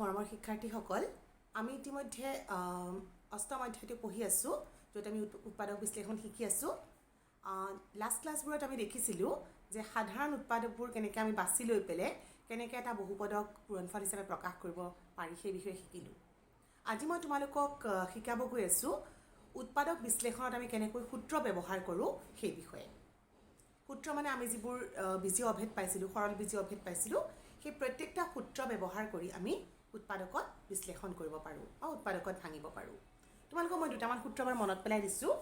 মৰমৰ শিক্ষাৰ্থীসকল, আমি ইতিমধ্যে অষ্টম অধ্যায়টো পঢ়ি আছোঁ, য'ত আমি উৎপাদক বিশ্লেষণ শিকি আছোঁ। লাষ্ট ক্লাছবোৰত আমি দেখিছিলোঁ যে সাধাৰণ উৎপাদকবোৰ কেনেকৈ আমি বাছি লৈ পেলাই কেনেকৈ এটা বহুপদক পূৰণফল হিচাপে প্ৰকাশ কৰিব পাৰি সেই বিষয়ে শিকিলোঁ। আজি মই তোমালোকক শিকাব গৈ আছোঁ উৎপাদক বিশ্লেষণত আমি কেনেকৈ সূত্ৰ ব্যৱহাৰ কৰোঁ সেই বিষয়ে। সূত্ৰ মানে আমি যিবোৰ বীজীয় অভেদ পাইছিলোঁ, সৰল বীজীয় অভেদ পাইছিলোঁ, সেই প্ৰত্যেকটা সূত্ৰ ব্যৱহাৰ কৰি আমি উৎপাদকত বিশ্লেষণ কৰিব পাৰোঁ বা উৎপাদকত ভাঙিব পাৰোঁ। তোমালোকক মই দুটামান সূত্ৰ এবাৰ মনত পেলাই দিছোঁ।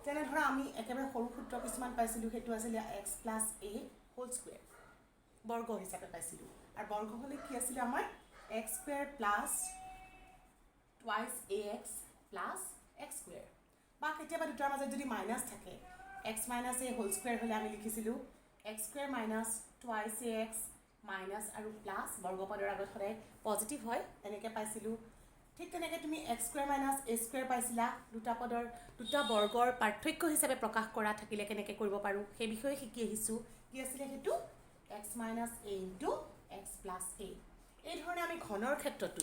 যেনে ধৰা আমি একেবাৰে সৰু সূত্ৰ কিছুমান পাইছিলোঁ, সেইটো আছিলে x plus a whole square, বৰ্গ হিচাপে পাইছিলোঁ। আৰু বৰ্গ হ'লে কি আছিলে আমাৰ x square plus twice ax plus x square. বা কেতিয়াবা দুটাৰ মাজত যদি মাইনাছ থাকে, x minus a whole square হ'লে আমি লিখিছিলোঁ x square minus twice ax minus আৰু প্লাছ, বৰ্গপদৰ আগত সদায় পজিটিভ হয়, এনেকৈ পাইছিলোঁ। ঠিক তেনেকৈ তুমি x square minus a square পাইছিলা, দুটা বৰ্গৰ পাৰ্থক্য হিচাপে প্ৰকাশ কৰা থাকিলে কেনেকৈ কৰিব পাৰোঁ সেই বিষয়ে শিকি আহিছোঁ। কি আছিলে সেইটো? x minus a into x plus a। এই ধৰণে আমি ঘনৰ ক্ষেত্ৰতো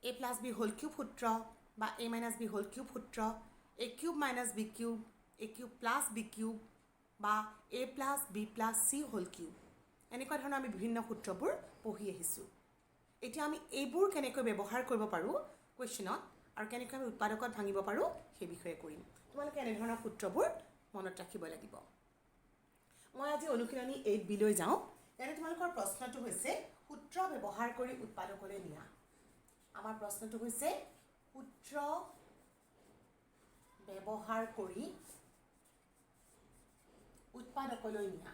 a plus b whole cube সূত্ৰ বা a minus b whole cube সূত্ৰ, a cube minus b cube, a cube plus b cube বা a plus b plus c whole cube, এনেকুৱা ধৰণৰ আমি বিভিন্ন সূত্ৰবোৰ পঢ়ি আহিছোঁ। এতিয়া আমি এইবোৰ কেনেকৈ ব্যৱহাৰ কৰিব পাৰোঁ কুৱেশ্যনত আৰু কেনেকৈ আমি উৎপাদকত ভাঙিব পাৰোঁ সেই বিষয়ে কৰিম। তোমালোকে এনেধৰণৰ সূত্ৰবোৰ মনত ৰাখিব লাগিব। মই আজি অনুশীলনী 8B লৈ যাওঁ। ইয়াতে তোমালোকৰ প্ৰশ্নটো হৈছে সূত্ৰ ব্যৱহাৰ কৰি উৎপাদকলৈ নিয়া। আমাৰ প্ৰশ্নটো হৈছে সূত্ৰ ব্যৱহাৰ কৰি উৎপাদকলৈ নিয়া।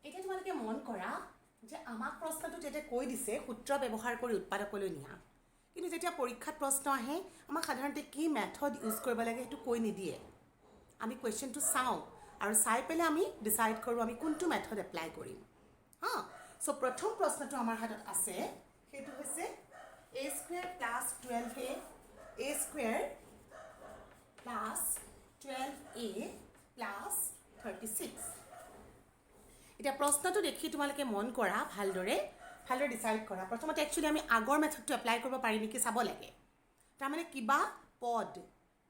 এতিয়া তোমালোকে মন কৰা যে আমাক প্ৰশ্নটো যেতিয়া কৈ দিছে সূত্ৰ ব্যৱহাৰ কৰি উৎপাদকলৈ নিয়া, কিন্তু যেতিয়া পৰীক্ষাত প্ৰশ্ন আহে আমাক সাধাৰণতে কি মেথড ইউজ কৰিব লাগে সেইটো কৈ নিদিয়ে। আমি কুৱেশ্যনটো চাওঁ আৰু চাই পেলাই আমি ডিচাইড কৰোঁ আমি কোনটো মেথড এপ্লাই কৰিম। চ' প্ৰথম প্ৰশ্নটো আমাৰ হাতত আছে, সেইটো হৈছে a square plus 12a, a square plus 12a plus 36। এতিয়া প্ৰশ্নটো দেখি তোমালোকে মন কৰা, ভালদৰে ডিচাইড কৰা। প্ৰথমতে একচুৱেলি আমি আগৰ মেথডটো এপ্লাই কৰিব পাৰি নেকি চাব লাগে। তাৰমানে কিবা পদ,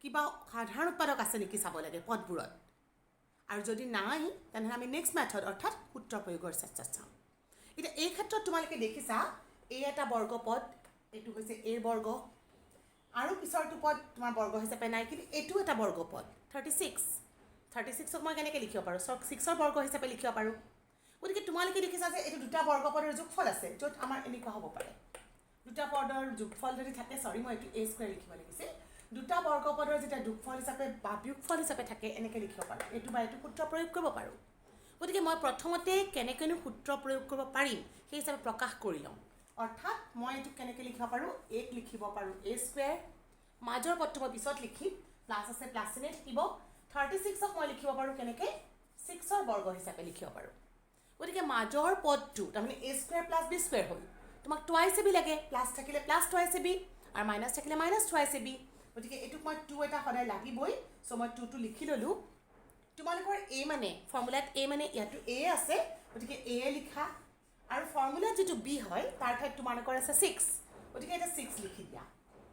কিবা সাধাৰণ উৎপাদক আছে নেকি চাব লাগে পদবোৰত, আৰু যদি নাই তেনেহ'লে আমি নেক্সট মেথড অৰ্থাৎ সূত্ৰ প্ৰয়োগৰ চেষ্টা চাওঁ। এতিয়া এই ক্ষেত্ৰত তোমালোকে দেখিছা a এটা বৰ্গ পদ, এইটো হৈছে a বৰ্গ, আৰু পিছৰটো পদ তোমাৰ বৰ্গ হিচাপে নাই, কিন্তু এইটো এটা বৰ্গ পদ 36ক মই কেনেকৈ লিখিব পাৰোঁ? 6ৰ বৰ্গ হিচাপে লিখিব পাৰোঁ। গতিকে তোমালোকে দেখিছা যে এইটো দুটা বৰ্গপদৰ যোগফল আছে, য'ত আমাৰ এনেকুৱা হ'ব পাৰে দুটা পদৰ যোগফল যদি থাকে, মই এইটো a স্কুৱেৰ লিখিব লাগিছিল, দুটা বৰ্গপদৰ যেতিয়া যোগফল হিচাপে বা বিয়োগফল হিচাপে থাকে এনেকৈ লিখিব পাৰোঁ, এইটো বা এইটো সূত্ৰ প্ৰয়োগ কৰিব পাৰোঁ। গতিকে মই প্ৰথমতে কেনেকৈনো সূত্ৰ প্ৰয়োগ কৰিব পাৰিম সেই হিচাপে প্ৰকাশ কৰি লওঁ। অৰ্থাৎ মই এইটো কেনেকৈ লিখিব পাৰোঁ, aক লিখিব পাৰোঁ a স্কুৱেৰ, মাজৰ পদটো মই পিছত লিখিম, প্লাছ আছে প্লাছ চিনে থাকিব। 36ক মই লিখিব পাৰোঁ কেনেকৈ? 6ৰ বৰ্গ হিচাপে লিখিব পাৰোঁ। গতিকে মাজৰ পদটো তাৰমানে a square plus b square হ'ল। তোমাক টুৱাইছ a b লাগে, প্লাছ থাকিলে প্লাছ টুৱাইছ a b আৰু মাইনাছ থাকিলে মাইনাছ টুৱাইছ a b। গতিকে এইটোক মই 2 এটা সদায় লাগিবই, চ' মই 2টো লিখি ল'লোঁ। তোমালোকৰ a মানে ফৰ্মুলাত a মানে ইয়াতো a আছে, গতিকে a লিখা, আৰু ফৰ্মুলাত যিটো b হয় তাৰ ঠাইত তোমালোকৰ আছে 6, গতিকে এটা 6 লিখি দিয়া।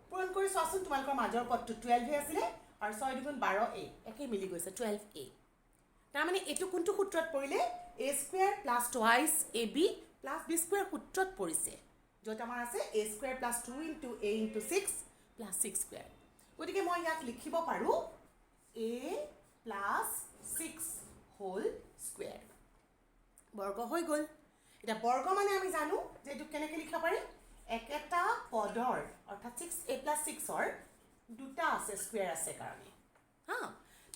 পূৰণ কৰি চোৱাচোন, তোমালোকৰ মাজৰ পদটো 12a আছিলে আৰু 6 দুগুণ 12a, একেই মিলি গৈছে 12a। তাৰমানে এইটো কোনটো সূত্ৰত পৰিলে? a square plus twice ab plus b square সূত্ৰত পৰিছে, য'ত আমাৰ আছে a square plus 2 into a into 6 plus 6 square. গতিকে মই ইয়াক লিখিব পাৰোঁ a প্লাছ 6 হোল স্কুৱেৰ। বৰ্গ হৈ গ'ল। এতিয়া বৰ্গ মানে আমি জানো যে এইটো কেনেকৈ লিখিব পাৰি, একেটা পদৰ অৰ্থাৎ 6a প্লাছ 6ৰ দুটা আছে, স্কুৱেৰ আছে কাৰণে।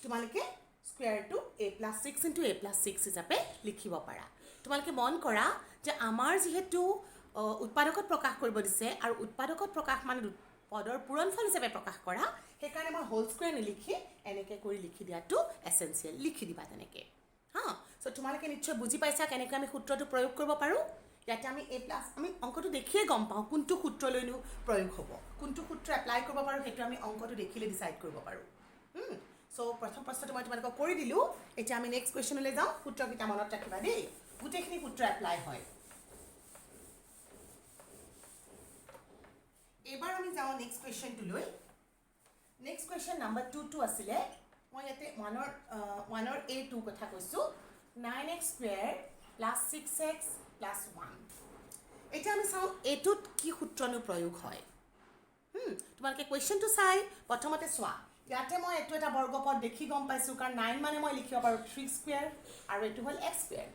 তোমালোকে স্কুৱেৰটো a plus 6 into a plus 6 হিচাপে লিখিব পাৰা। তোমালোকে মন কৰা যে আমাৰ যিহেতু উৎপাদকত প্ৰকাশ কৰিব দিছে আৰু উৎপাদকত প্ৰকাশ মানে পদৰ পূৰণফল হিচাপে প্ৰকাশ কৰা, সেইকাৰণে মই হোল স্কুৱেৰ নিলিখি এনেকৈ কৰি লিখি দিয়াটো এছেঞ্চিয়েল। লিখি দিবা তেনেকৈ। চ' তোমালোকে নিশ্চয় বুজি পাইছা কেনেকৈ আমি সূত্ৰটো প্ৰয়োগ কৰিব পাৰোঁ। ইয়াতে আমি a প্লাছ, আমি অংকটো দেখিয়ে গম পাওঁ কোনটো সূত্ৰলৈনো প্ৰয়োগ হ'ব, কোনটো সূত্ৰ এপ্লাই কৰিব পাৰোঁ, সেইটো আমি অংকটো দেখিলে ডিচাইড কৰিব পাৰোঁ। চ' প্ৰথম প্ৰশ্নটো মই তোমালোকক কৰি দিলোঁ। এতিয়া আমি নেক্সট কুৱেশ্যনলৈ যাওঁ। সূত্ৰকেইটা মনত ৰাখিবা দেই। গোটেইখিনি সূত্ৰ এপ্লাই হয় এবাৰ আমি যাওঁ নেক্সট কুৱেশ্যনটোলৈ নেক্সট কুৱেশ্যন নাম্বাৰ 2 আছিলে মই ইয়াতে 1ৰ A2 কথা কৈছোঁ 9x square plus 6x plus 1 এতিয়া আমি চাওঁ এইটোত কি সূত্ৰনো প্ৰয়োগ হয় তোমালোকে কুৱেশ্যনটো চাই প্ৰথমতে চোৱা ইয়াতে মই এইটো এটা বৰ্গপদ দেখি গম পাইছোঁ কাৰণ 9 মানে মই লিখিব পাৰোঁ 3 স্কুৱেৰ আৰু এইটো হ'ল x স্কুৱেৰ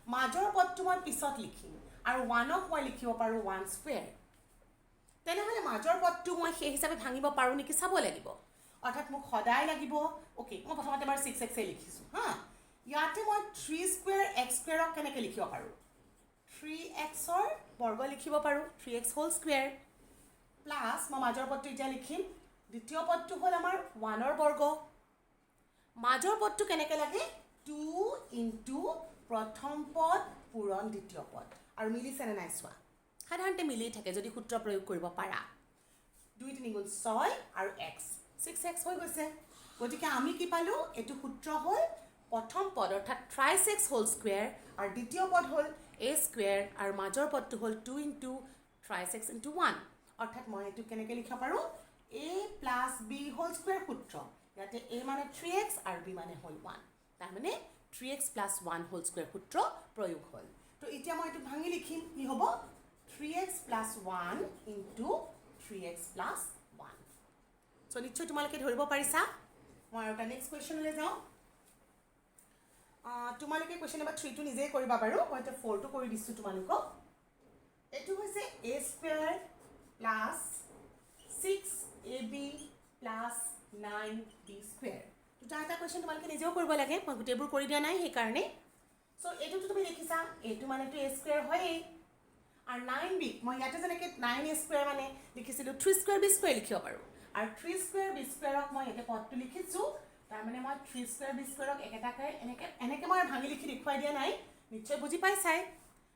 মাজৰ পদটো মই পিছত লিখিম আৰু 1ক মই লিখিব পাৰোঁ 1 স্কুৱেৰ তেনেহ'লে মাজৰ পদটো মই সেই হিচাপে ভাঙিব পাৰোঁ নেকি চাব লাগিব অৰ্থাৎ মোক সদায় লাগিব অ'কে মই প্ৰথমতে বাৰু 6x লিখিছোঁ হা ইয়াতে মই 3 স্কুৱেৰ x স্কুৱেৰক কেনেকৈ লিখিব পাৰোঁ 3xৰ বৰ্গ লিখিব পাৰোঁ 3x হোল স্কুৱেৰ প্লাছ মই মাজৰ পদটো এতিয়া লিখিম দ্বিতীয় পদটো হ'ল আমাৰ 1ৰ বৰ্গ মাজৰ পদটো কেনেকৈ লাগে 2 ইনটু প্ৰথম পদ পূৰণ দ্বিতীয় পদ আৰু মিলিছেনে নাই চোৱা সাধাৰণতে মিলি থাকে যদি সূত্ৰ প্ৰয়োগ কৰিব পাৰা 2 3 গুণ 6 আৰু x 6x হৈ গৈছে গতিকে আমি কি পালোঁ এইটো সূত্ৰ হ'ল প্ৰথম পদ অৰ্থাৎ থ্ৰাইছ x হোল স্কুৱেৰ আৰু দ্বিতীয় পদ হ'ল a স্কুৱেৰ আৰু মাজৰ পদটো হ'ল 2 ইনটু থ্ৰাইছ x ইনটু 1 অৰ্থাৎ মই এইটো কেনেকৈ লিখিব পাৰোঁ a plus b whole square সূত্ৰ ইয়াতে a মানে 3x আৰু b মানে হ'ল 1 তাৰমানে 3x প্লাছ 1 হোল স্কুৱেৰ সূত্ৰ প্ৰয়োগ হ'ল তো এতিয়া মই এইটো ভাঙি লিখিম কি হ'ব 3x plus 1 into 3x plus 1 so নিশ্চয় তোমালোকে ধৰিব পাৰিছা মই আৰু এটা নেক্সট কুৱেশ্যনলৈ যাওঁ তোমালোকে কুৱেশ্যন নম্বৰ 3 টো নিজেই কৰিবা বাৰু মই এতিয়া 4 টো কৰি দিছোঁ তোমালোকক এইটো হৈছে a square plus 6ab plus 9b square দুটা এটা কুৱেশ্যন তোমালোকে নিজেও কৰিব লাগে মই গোটেইবোৰ কৰি দিয়া নাই সেইকাৰণে চ' এইটোতো তুমি দেখিছা এইটো মানেতো a স্কুৱেৰ হয়েই আৰু 9b মই ইয়াতে যেনেকৈ 9a স্কুৱেৰ মানে লিখিছিলোঁ 3 স্কুৱেৰ b স্কুৱেৰ লিখিব পাৰোঁ আৰু 3 স্কুৱেৰ b স্কুৱেৰক মই ইয়াতে পদটো লিখিছোঁ তাৰমানে মই 3 স্কুৱেৰ b স্কুৱেৰক একেটাকৈ এনেকৈ মই ভাঙি লিখি দেখুৱাই দিয়া নাই নিশ্চয় বুজি পাইছাই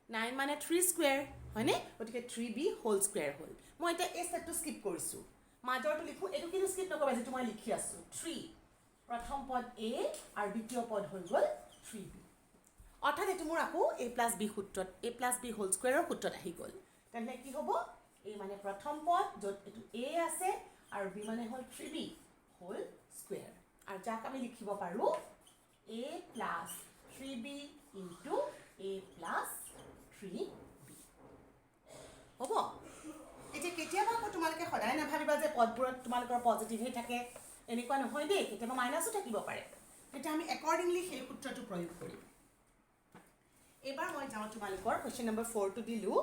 9 মানে 3 স্কুৱেৰ হয়নে গতিকে 3b হোল স্কুৱেৰ হ'ল মই এতিয়া এই ষ্টেপটো স্কিপ কৰিছোঁ মাজৰটো লিখোঁ এইটো কিন্তু স্কিপ নকৰিবা যিটো মই লিখি আছোঁ 3 প্ৰথম পদ a আৰু দ্বিতীয় পদ হৈ গ'ল 3b অৰ্থাৎ এইটো মোৰ আকৌ a প্লাছ b সূত্ৰত a প্লাছ b হোল স্কুৱেৰৰ সূত্ৰত আহি গ'ল তেনেহ'লে কি হ'ব a মানে প্ৰথম পদ য'ত এইটো a আছে আৰু b মানে হ'ল 3b হোল স্কুৱেৰ আৰু যাক আমি লিখিব পাৰোঁ a plus 3b into a plus 3b হ'ব এতিয়া কেতিয়াবা আকৌ তোমালোকে সদায় নাভাবিবা যে পদবোৰত তোমালোকৰ পজিটিভহে থাকে এনেকুৱা নহয় দেই কেতিয়াবা মাইনাছো থাকিব পাৰে তেতিয়া আমি একৰ্ডিংলি সেই সূত্ৰটো প্ৰয়োগ কৰিম এবাৰ মই যাওঁ তোমালোকৰ কুৱেশ্যন নম্বৰ 4 টো দিলোঁ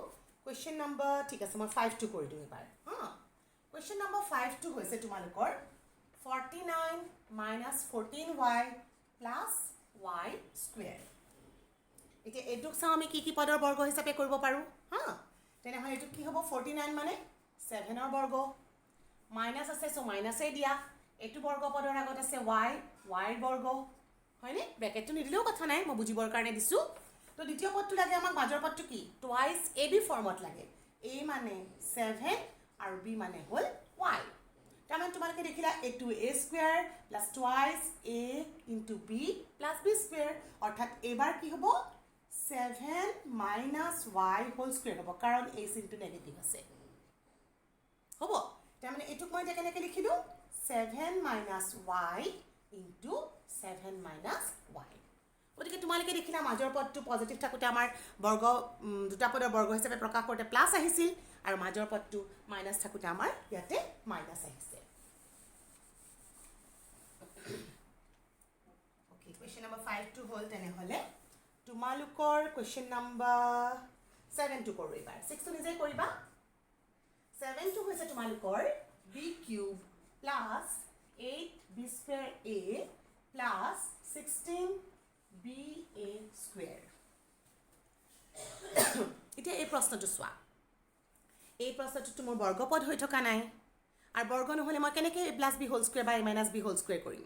কুৱেশ্যন নম্বৰ ঠিক আছে মই 5 টো কৰি দিওঁ এবাৰ কুৱেশ্যন নম্বৰ 5 টো হৈছে তোমালোকৰ 49 minus 14y plus y square এতিয়া এইটোক চাওঁ আমি কি পদৰ বৰ্গ হিচাপে কৰিব পাৰোঁ তেনেহ'লে এইটো কি হ'ব 49 মানে 7ৰ বৰ্গ মাইনাছ আছে চ' মাইনাছেই দিয়া এইটো বৰ্গ পদৰ আগত আছে yৰ বৰ্গ হয়নে ব্ৰেকেটটো নিদিলেও কথা নাই মই বুজিবৰ কাৰণে দিছোঁ তো দ্বিতীয় পদটো লাগে আমাক মাজৰ পদটো কি টুৱাইছ ab ফৰ্মত লাগে a মানে 7 আৰু b মানে হ'ল y তাৰমানে তোমালোকে দেখিলা এইটো a square plus twice a into b plus b square অৰ্থাৎ এইবাৰ কি হ'ব 7 মাইনাছ y হোল স্কুৱেৰ হ'ব কাৰণ a চিনটো নেগেটিভ আছে হ'ব তাৰমানে এইটোক মই এতিয়া কেনেকৈ লিখিলোঁ 7 minus y into 7 minus y গতিকে তোমালোকে দেখিলা মাজৰ পদটো পজিটিভ থাকোঁতে আমাৰ বৰ্গ দুটা পদৰ বৰ্গ হিচাপে প্ৰকাশ কৰোঁতে প্লাছ আহিছিল আৰু মাজৰ পদটো মাইনাছ থাকোঁতে আমাৰ ইয়াতে মাইনাছ আহিছে অ'কে কুৱেশ্যন নম্বৰ 5 টো হ'ল তেনেহ'লে তোমালোকৰ কুৱেশ্যন নম্বৰ 7 টো কৰোঁ এইবাৰ 6 টো নিজেই কৰিবা 7 টো হৈছে তোমালোকৰ b cube plus 8b square a plus 16 b a square এতিয়া এই প্ৰশ্নটো চোৱা এই প্ৰশ্নটোতো মোৰ বৰ্গপদ হৈ থকা নাই আৰু বৰ্গ নহ'লে মই কেনেকৈ a plus b whole square বা a minus b whole square কৰিম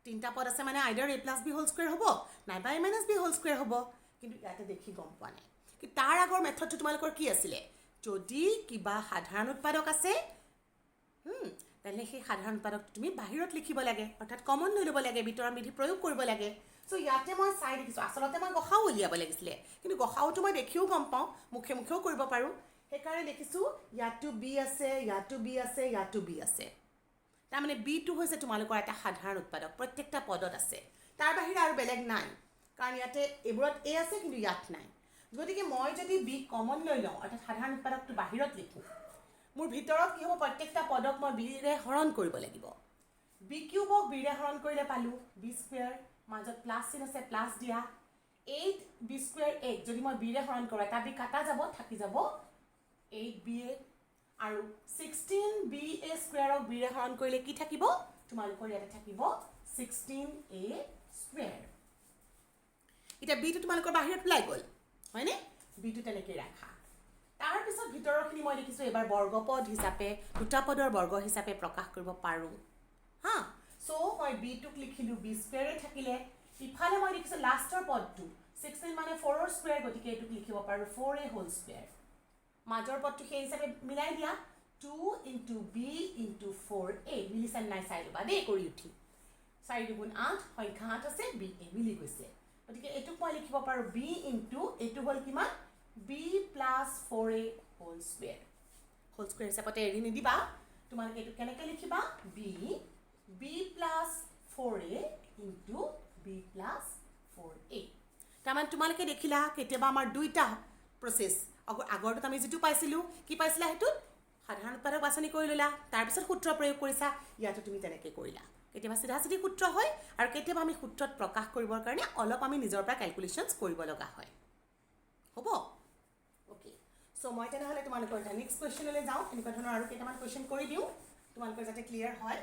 তিনিটা পদ আছে মানে either a plus b whole square হ'ব নাইবা a minus b whole square হ'ব কিন্তু ইয়াতে দেখি গম পোৱা নাই কি তাৰ আগৰ মেথডটো তোমালোকৰ কি আছিলে যদি কিবা সাধাৰণ উৎপাদক আছে তেনেহ'লে সেই সাধাৰণ উৎপাদকটো তুমি বাহিৰত লিখিব লাগে, অৰ্থাৎ কমন লৈ ল'ব লাগে, বিতৰণ বিধি প্ৰয়োগ কৰিব লাগে। চ' ইয়াতে মই চাই দেখিছোঁ, আচলতে মই গসাও উলিয়াব লাগিছিলে, কিন্তু গসাওটো মই দেখিও গম পাওঁ, মুখে মুখেও কৰিব পাৰোঁ। সেইকাৰণে দেখিছোঁ ইয়াতো বি আছে, ইয়াতো বি আছে, ইয়াতো বি আছে। তাৰমানে বিটো হৈছে তোমালোকৰ এটা সাধাৰণ উৎপাদক, প্ৰত্যেকটা পদত আছে, তাৰ বাহিৰে আৰু বেলেগ নাই, কাৰণ ইয়াতে এইবোৰত এ আছে কিন্তু ইয়াত নাই। গতিকে মই যদি বি কমন লৈ লওঁ, অৰ্থাৎ সাধাৰণ উৎপাদকটো বাহিৰত লিখোঁ, মোৰ ভিতৰত কি হ'ব, প্ৰত্যেকটা পদক মই বিৰে হৰণ কৰিব লাগিব। বি কিউবক বিৰে হৰণ কৰিলে পালোঁ বি স্কুৱেৰ, মাজত প্লাছ চিন আছে, প্লাছ দিয়া। 8 বি স্কুৱেৰ 8 যদি মই বিৰে হৰণ কৰোঁ, এটা বি কাটা যাব, থাকি যাব 8 বি এ। আৰু 16 বি এ স্কুৱেৰক বিৰে হৰণ কৰিলে কি থাকিব, তোমালোকৰ ইয়াতে থাকিব 16 এ স্কুৱেৰ। এতিয়া বিটো তোমালোকৰ বাহিৰত ওলাই গ'ল, হয়নে? বিটো তেনেকৈ ৰাখা। তাৰপিছত ভিতৰৰখিনি মই দেখিছোঁ এইবাৰ বৰ্গপদ হিচাপে, দুটা পদৰ বৰ্গ হিচাপে প্ৰকাশ কৰিব পাৰোঁ। হা, চ' মই বিটোক লিখিলোঁ বি স্কুৱেৰে থাকিলে। ইফালে মই দেখিছোঁ লাষ্টৰ পদটো 16 মানে 4ৰ স্কুৱেৰ, গতিকে এইটোক লিখিব পাৰোঁ 4a হোল স্কুৱেৰ। মাজৰ পদটো সেই হিচাপে মিলাই দিয়া, 2 ইনটু বি ইনটু 4a। মিলিছে নাই চাই ল'বা দেই কৰি উঠি। 4 দুগুণ 8, সংখ্যা 8 আছে, বি এ মিলি গৈছে। গতিকে এইটোক মই লিখিব পাৰোঁ বি ইনটু, এইটো হ'ল কিমান, b plus 4a whole square. Whole square হিচাপতে এৰি নিদিবা, তোমালোকে এইটো কেনেকৈ লিখিবা, b plus 4a into b plus 4a। তাৰমানে তোমালোকে দেখিলা কেতিয়াবা আমাৰ দুইটা প্ৰচেছ, আগৰটোত আমি যিটো পাইছিলোঁ, কি পাইছিলা, সেইটোত সাধাৰণ উৎপাদক বাছনি কৰি ল'লা, তাৰপিছত সূত্ৰ প্ৰয়োগ কৰিছা, ইয়াতো তুমি তেনেকৈ কৰিলা। কেতিয়াবা চিধা চিধি সূত্ৰ হয়, আৰু কেতিয়াবা আমি সূত্ৰত প্ৰকাশ কৰিবৰ কাৰণে অলপ আমি নিজৰ পৰা কেলকুলেশ্যনছ কৰিব লগা হয়। হ'ব, অ'কে। চ' মই তেনেহ'লে তোমালোকৰ এটা নেক্সট কুৱেশ্যনলৈ যাওঁ, এনেকুৱা ধৰণৰ আৰু কেইটামান কুৱেশ্যন কৰি দিওঁ, তোমালোকৰ যাতে ক্লিয়াৰ হয়।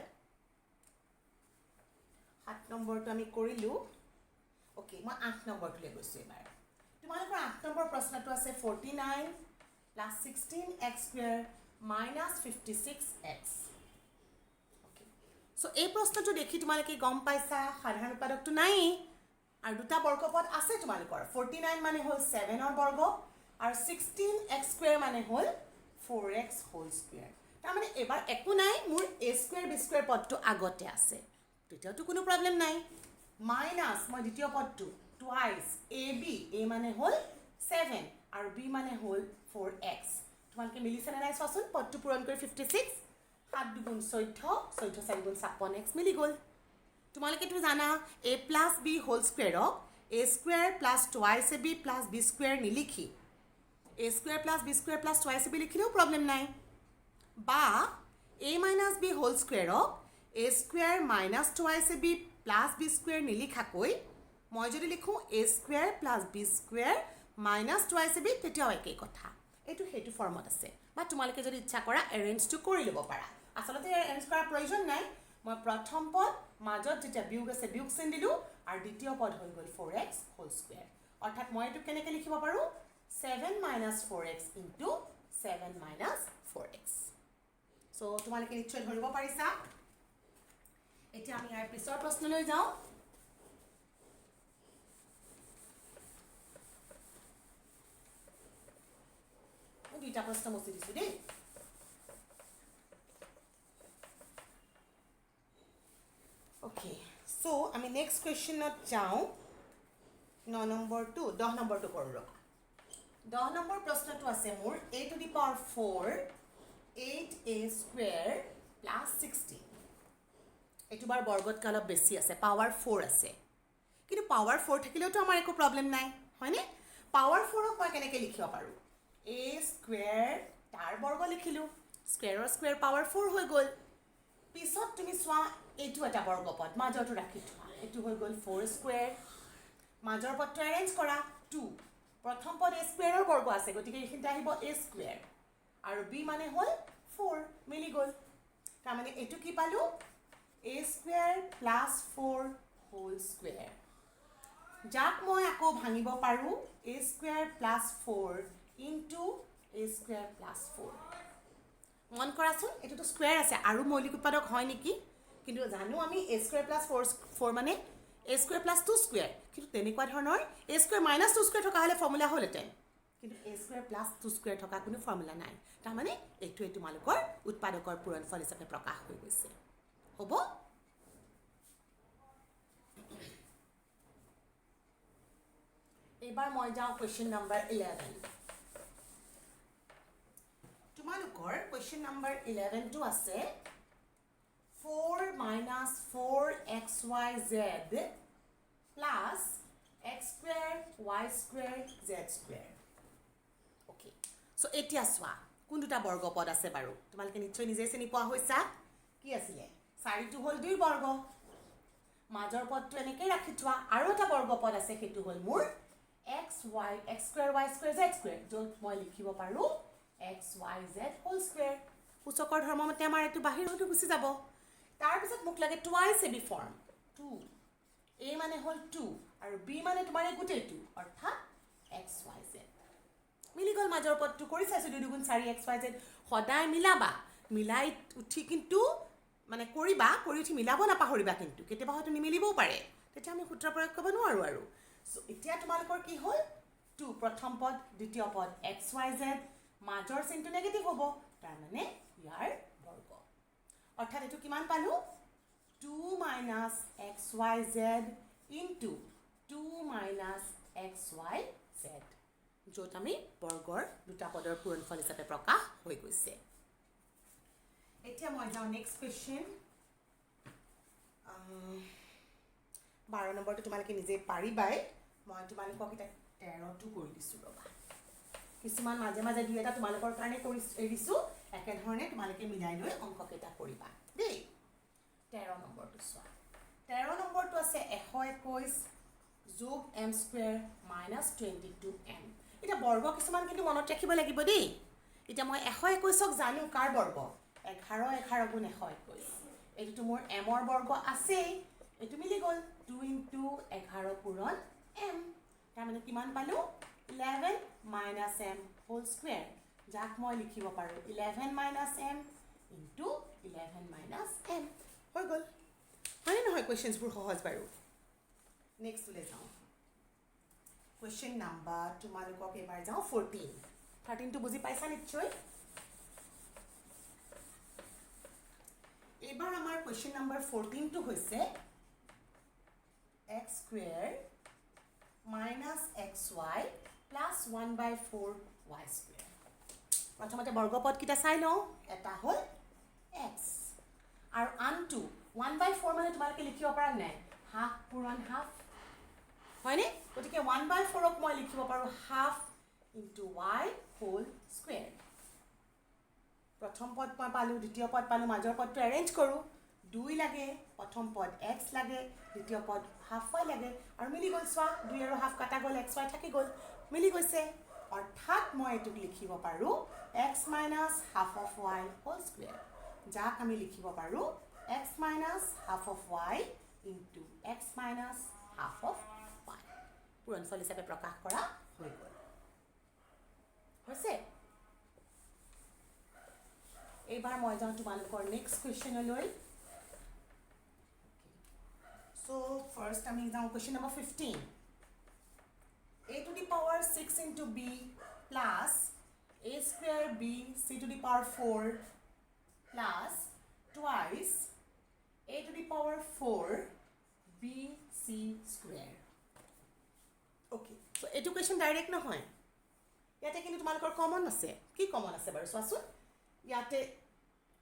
7 নম্বৰটো আমি কৰিলোঁ, অ'কে। মই 8 নম্বৰটোলৈ গৈছোঁ এইবাৰ। তোমালোকৰ 8 নম্বৰ প্ৰশ্নটো আছে 49 plus 16x square minus 56x। Okay, so' এই প্ৰশ্নটো দেখি তোমালোকে গম পাইছা সাধাৰণ উৎপাদকটো নায়েই, আৰু দুটা বৰ্গপদ আছে তোমালোকৰ। 49 মানে হ'ল 7ৰ বৰ্গ, আৰু 16x স্কুৱেৰ মানে হ'ল 4x হোল স্কুৱেৰ। তাৰমানে এইবাৰ একো নাই, মোৰ এ স্কুৱেৰ বি স্কুৱেৰ পদটো আগতে আছে, তেতিয়াওতো কোনো প্ৰব্লেম নাই। মাইনাছ মই দ্বিতীয় পদটো টুৱাইছ এ বি, এ মানে হ'ল 7 আৰু বি মানে হ'ল 4x। তোমালোকে মিলিছেনে নাই চোৱাচোন, পদটো পূৰণ কৰি 56, 7 দুগুণ 14, 14 4 গুণ 56x মিলি গ'ল। তোমালোকেতো জানা এ প্লাছ বি হোল স্কুৱেৰক a square plus twice a b plus b square নিলিখি a square plus b square plus twice a b লিখিলেও প্ৰব্লেম নাই, বা এ মাইনাছ বি হোল স্কুৱেৰক a square minus twice a b plus b square নিলিখাকৈ মই যদি লিখোঁ a square plus b square minus twice a b, তেতিয়াও একেই কথা। এইটো সেইটো ফৰ্মত আছে, বা তোমালোকে যদি ইচ্ছা কৰা এৰেঞ্জটো কৰি ল'ব পাৰা। আচলতে এৰেঞ্জ কৰাৰ প্ৰয়োজন নাই, মই প্ৰথম পদ মাজত যেতিয়া বিয়োগ আছে বিয়োগ চিন দিলোঁ, আৰু দ্বিতীয় পদ হৈ গ'ল 4x হোল স্কুৱেৰ। অৰ্থাৎ মই এইটো কেনেকৈ লিখিব পাৰোঁ, 7 minus 4x into 7 minus 4x। চ' তোমালোকে নিশ্চয় ধৰিব পাৰিছা। এতিয়া আমি ইয়াৰ পিছৰ প্ৰশ্নলৈ যাওঁ। দুইটা প্ৰশ্ন মুচি দিছোঁ দেই। অ'কে, চ' আমি নেক্সট কুৱেশ্যনত যাওঁ। 9 নম্বৰটো 10 নম্বৰটো কৰোঁ ৰ'বা। 10 নম্বৰ প্ৰশ্নটো আছে মোৰ a to the power 4 8a square plus 16। এইটো বাৰ বৰ্গতকৈ অলপ বেছি আছে, পাৱাৰ 4 আছে, কিন্তু পাৱাৰ 4 থাকিলেওতো আমাৰ একো প্ৰব্লেম নাই, হয়নে? পাৱাৰ 4ক মই কেনেকৈ লিখিব পাৰোঁ, এ স্কুৱেৰ তাৰ বৰ্গ লিখিলোঁ, স্কুৱেৰৰ স্কুৱেৰ পাৱাৰ 4 হৈ গ'ল। পিছত তুমি চোৱা এইটো এটা বৰ্গপদ, মাজৰটো ৰাখি থোৱা, এইটো হৈ গ'ল 4 স্কুৱেৰ। মাজৰ পদটো এৰেঞ্জ কৰা 2, প্ৰথম পদ এ স্কুৱেৰৰ বৰ্গ আছে, গতিকে এইখিনিতে আহিব এ স্কুৱেৰ, আৰু বি মানে হ'ল 4, মিলি গ'ল। তাৰমানে এইটো কি পালোঁ, এ স্কুৱেৰ প্লাছ 4 হোল স্কুৱেৰ, যাক মই আকৌ ভাঙিব পাৰোঁ এ square plus 4 into a square plus 4। মন কৰাচোন, এইটোতো স্কুৱেৰ আছে, আৰু মৌলিক উৎপাদক হয় নেকি? কিন্তু জানো আমি এ স্কুৱেৰ প্লাছ 4 মানে এ স্কুৱেৰ প্লাছ 2 স্কুৱেৰ, কিন্তু তেনেকুৱা ধৰণৰ এ স্কুৱেৰ মাইনাছ 2 স্কুৱেৰ থকা হ'লে ফৰ্মুলা হ'লহেঁতেন, কিন্তু a স্কুৱেৰ প্লাছ 2 স্কুৱেৰ থকা কোনো ফৰ্মুলা নাই তাৰমানে এইটোৱে তোমালোকৰ উৎপাদকৰ পূৰণফল হিচাপে প্ৰকাশ হৈ গৈছে হ'ব এবাৰ মই যাওঁ কুৱেশ্যন নম্বৰ 11 তোমালোকৰ কুৱেশ্যন নম্বৰ 11 টো আছে 4 minus 4xyz plus x square y square z square okay so এতিয়া চোৱা কোন দুটা বৰ্গপদ আছে বাৰু তোমালোকে নিশ্চয় নিজে চিনি পোৱা হৈছা কি আছিল 4 টো হল 2 বৰ্গ মাজৰ পদটো এনেকৈ ৰাখি থোৱা আৰু এটা বৰ্গপদ আছে সেইটো হল মোৰ x square y square z square য'ত মই লিখিব পাৰো x y z whole square সূচকৰ ধৰ্মমতে আমাৰ এইটো বাহিৰটো গুচি যাব তাৰ পিছত মোক লাগে twice ab form 2 a মানে হল 2 আৰু b মানে তোমাৰ এই গুটেইটো অৰ্থাৎ x y z মিলি গল মাজৰ পদটো কৰি চাইছো 2 2 4 x y z সদায় মিলাবা মিলাই উঠি কিন্তু মানে কৰিবা কৰি উঠি মিলাব না পাহৰিবা কিন্তু কেতিয়াবা হয়তো নিমিলিবও পাৰে তেতিয়া আমি সূত্ৰ প্ৰয়োগ কৰিব নোৱাৰো আৰু সো এতিয়া তোমালোকৰ কি হল 2 প্ৰথম পদ দ্বিতীয় পদ x y z মাজৰ চিনটো নেগেটিভ হ'ব তাৰ মানে ইয়াৰ বৰ্গ অৰ্থাৎ এটো কিমান পালো 2 minus xyz into 2 minus xyz য'ত আমি বৰ্গৰ দুটা পদৰ পূৰণফল হিচাপে প্ৰকাশ হৈ গৈছে এতিয়া মই যাওঁ নেক্সট কুৱেশ্যন 12 নম্বৰটো তোমালোকে নিজে পাৰিবাই মই তোমালোকক এটা 13 টো কৰি দিছো ৰবা কিছুমান মাজে মাজে দুই এটা তোমালোকৰ কাৰণে কৰি এৰিছো একেধৰণে তোমালোকে মিলাই লৈ অংককেইটা কৰিবা দেই 13 নম্বৰটো চোৱা 13 নম্বৰটো আছে 121 যোগ m স্কয়াৰ মাইনাস 22m এটা বৰ্গ কিছুমান কিন্তু মনত ৰাখিব লাগিব দেই এটা মই 121ক জানো কাৰ বৰ্গ 11 11 গুণ 121 এইটো মোৰ m ৰ বৰ্গ আছে এইটো মিলি গল 2 * 11 পূৰণ m তাৰ মানে কিমান পালো 11 minus m whole square যাক মই লিখিব পাৰো 11 minus m into 11 minus m হৈ গল হয় নহয় কোৱেশ্চনছ বোৰ সহজ বাৰু নেক্সট লৈ যাওঁ কোৱেশ্চন নাম্বাৰ তোমালোকক এবাৰ যাওঁ 14 13 টো বুজি পাইছা নিশ্চয় এবাৰ আমাৰ কোৱেশ্চন নাম্বাৰ 14 টো হৈছে x square minus xy plus 1/4 y square প্ৰথমতে বৰ্গপদ কিটা চাই লওঁ এটা হল x আৰু আনটো 1/4 মানে তোমালোকে লিখিব পাৰা নাই হাফ পূৰণ হাফ হয়নে গতিকে 1/4ক মই লিখিব পাৰো half into y whole square প্ৰথম পদ মই পালো দ্বিতীয় পদ পালো মাজৰ পদটো এৰেঞ্জ কৰো 2 লাগে প্ৰথম পদ x লাগে দ্বিতীয় পদ হাফ y লাগে আৰু মিলি গল চোৱা 2 আৰু হাফ কাটা গল xy থাকি গল মিলি গৈছে অৰ্থাৎ মই এটো লিখিব পাৰো x minus half of y whole square যাক আমি লিখিব পাৰো x minus half of y into x minus half of y পূৰণফল হিচাপে প্ৰকাশ কৰা হৈ গল হৈছে এইবাৰ মই যাওঁ তোমালোকৰ নেক্সট কুৱেশ্যনলৈ so first আমি যাওঁ question number 15 a to the power 6 into b plus a square b c to the power 4 plus twice a to the power 4 b c square okay so education direct নহয় ইয়াতে কিন্তু তোমালোকৰ common আছে কি common আছে বাৰু চোৱাচোন ইয়াতে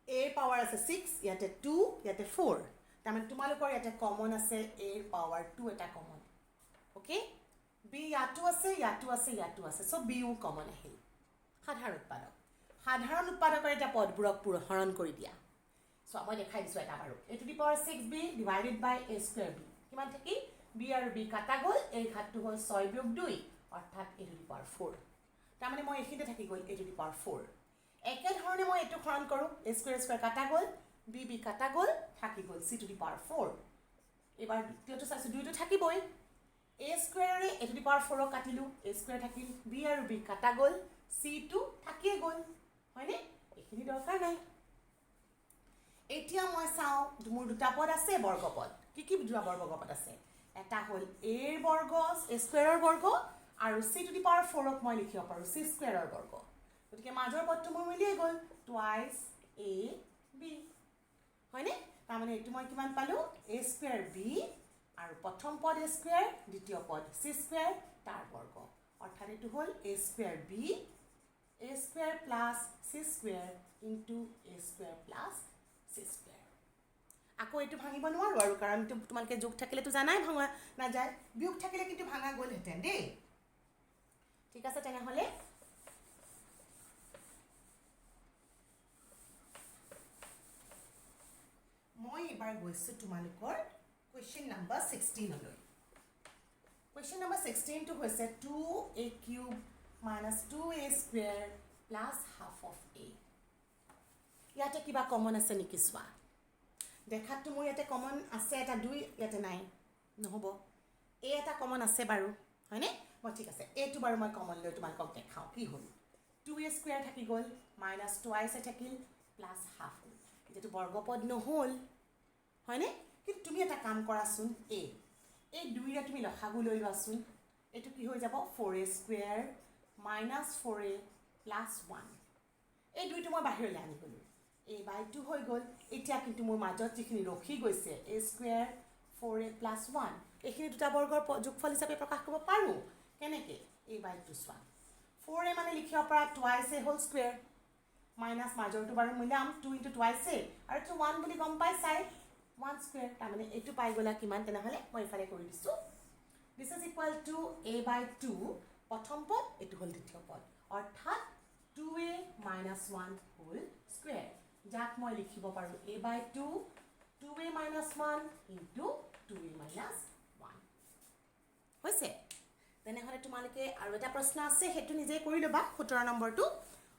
a power আছে 6 ইয়াতে 2 ইয়াতে 4 তাৰমানে তোমালোকৰ ইয়াতে কমন আছে a power 2 এটা কমন ওকে b ইয়াতো আছে ইয়াতো আছে ইয়াতো আছে সো b ও কমন আহিল সাধাৰণ উৎপাদকৰ এটা পদবোৰক হৰণ কৰি দিয়া সো মই দেখাই দিছো এটা বাৰু a to the power 6b divided by a square b কিমান থাকি b আৰু b কাটা গল এই ঘাতটো হল 6 বিয়োগ 2 অৰ্থাৎ a to the power 4 তাৰমানে মই এখিতে থাকি গল a to the power 4 একে ধৰণে মই এটো হৰণ কৰো a square square কাটা গল b কাটা গল থাকি গল c to the power 4 এবাৰ দ্বিতীয়টো চাইছো দুইটো থাকিবই a square ৰে a to the power 4 ক কাটিলো a square থাকিল b আৰু b কাটা গল c টো থাকিয়ে গল হয়নে এখিনি দৰকাৰ নাই এতিয়া মই চাও মোৰ দুটা পদ আছে বৰ্গপদ কি দুটা বৰ্গপদ আছে এটা হল a ৰ বৰ্গ a square ৰ বৰ্গ আৰু c টু দি পাৱাৰ 4 ক মই লিখিব পাৰোঁ c স্কুৱেৰৰ বৰ্গ গতিকে মাজৰ পদটো মোৰ মিলিয়ে গ'ল টুৱাইচ a b হয়নে তাৰমানে এইটো মই কিমান পালোঁ a স্কুৱেৰ b আৰু প্ৰথম পদ a স্কুৱেৰ দ্বিতীয় পদ c স্কুৱেৰ তাৰ বৰ্গ অৰ্থাৎ এইটো হ'ল a square b a square plus c square into a square plus c square আকৌ এইটো ভাঙিব নোৱাৰোঁ আৰু কাৰণ তোমালোকে যোগ থাকিলেতো জানাই ভাঙা নাযায় বিয়োগ থাকিলে কিন্তু ভাঙা গ'লহেঁতেন দেই ঠিক আছে তেনেহ'লে মই এবাৰ গৈছোঁ তোমালোকৰ কুৱেশ্যন নম্বৰ 16 লৈ কুৱেশ্যন নম্বৰ 16 টো হৈছে 2a cube minus 2a square plus half of a ইয়াতে কিবা কমন আছে নেকি চোৱা দেখাততো মোৰ ইয়াতে কমন আছে এটা 2 ইয়াতে নাই নহ'ব a এটা কমন আছে বাৰু হয়নে মই ঠিক আছে এইটো বাৰু মই কমন লৈ তোমালোকক দেখাওঁ কি হ'ল 2a স্কুৱেৰ থাকি গ'ল মাইনাছ টুৱাইছে থাকিল প্লাছ হাফ হ'ল এতিয়াতো বৰ্গপদ নহ'ল হয়নে কিন্তু তুমি এটা কাম কৰাচোন এই দুইৰে তুমি লসাগু লৈ লোৱাচোন এইটো কি হৈ যাব 4a square minus 4a plus 1 এই দুইটো মই বাহিৰলৈ আনি গ'লোঁ a বাই 2 হৈ গ'ল এতিয়া কিন্তু মোৰ মাজত যিখিনি ৰখি গৈছে a স্কুৱেৰ 4a প্লাছ 1 এইখিনি দুটা বৰ্গৰ যোগফল হিচাপে প্ৰকাশ কৰিব পাৰোঁ কেনেকৈ a বাই 2 চোৱা 4a মানে লিখিব পৰা twice a whole square minus মাজৰটো বাৰু মিলাম 2 ইনটু টুৱাইচ a আৰু এইটো 1 বুলি গম পাই চাই 1 স্কুৱেৰ তাৰমানে এইটো পাই গ'লা কিমান তেনেহ'লে মই ইফালে কৰি দিছোঁ this is equal to a by 2 প্ৰথম পদ এইটো হ'ল দ্বিতীয় পদ অৰ্থাৎ 2a মাইনাছ 1 হোল স্কুৱেৰ যাক মই লিখিব পাৰোঁ a by 2 2a minus 1 into 2a minus 1 হৈছে তেনেহ'লে তোমালোকে আৰু এটা প্ৰশ্ন আছে সেইটো নিজে কৰি ল'বা 17 নম্বৰটো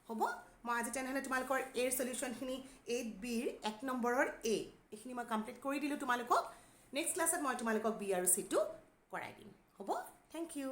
হ'ব মই আজি তেনেহ'লে তোমালোকৰ এৰ সলিউশ্যনখিনি 8bৰ 1 নম্বৰৰ a এইখিনি মই কমপ্লিট কৰি দিলোঁ তোমালোকক নেক্সট ক্লাছত মই তোমালোকক b আৰু c টো কৰাই দিম হ'ব থেংক ইউ